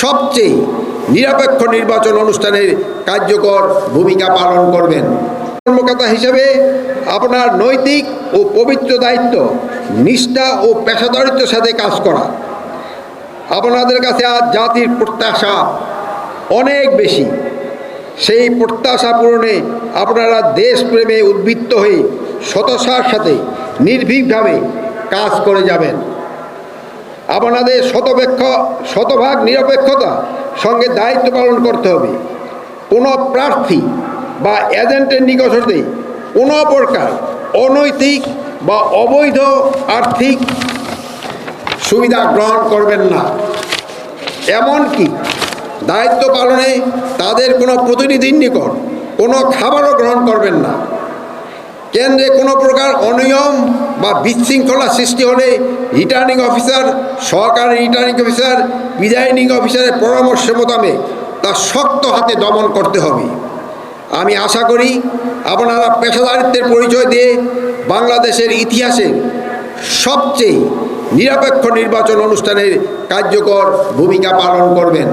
সবচেয়ে নিরপেক্ষ নির্বাচন অনুষ্ঠানের কার্যকর ভূমিকা পালন করবেন। কর্মকর্তা হিসেবে আপনার নৈতিক ও পবিত্র দায়িত্ব নিষ্ঠা ও পেশাদারিত্বের সাথে কাজ করা। আপনাদের কাছে আজ জাতির প্রত্যাশা অনেক বেশি। সেই প্রত্যাশা পূরণে আপনারা দেশপ্রেমে উদ্বুদ্ধ হয়ে সততার সাথে নির্ভীকভাবে কাজ করে যাবেন। আপনাদের শতভাগ নিরপেক্ষতা সঙ্গে দায়িত্ব পালন করতে হবে। কোনো প্রার্থী বা এজেন্টের নিকট হতে কোনো প্রকার অনৈতিক বা অবৈধ আর্থিক সুবিধা গ্রহণ করবেন না। এমনকি দায়িত্ব পালনে তাদের কোনো প্রতিনিধির নিকট কোনো খাবারও গ্রহণ করবেন না। কেন্দ্রে কোনো প্রকার অনিয়ম বা বিশৃঙ্খলা সৃষ্টি হলে রিটার্নিং অফিসার, সহকারী রিটার্নিং অফিসার, প্রিজাইডিং অফিসারের পরামর্শ মোতাবেক তা শক্ত হাতে দমন করতে হবে। আমি আশা করি আপনারা পেশাদারিত্বের পরিচয় দিয়ে বাংলাদেশের ইতিহাসে সবচেয়ে নিরপেক্ষ নির্বাচন অনুষ্ঠানের কার্যকর ভূমিকা পালন করবেন।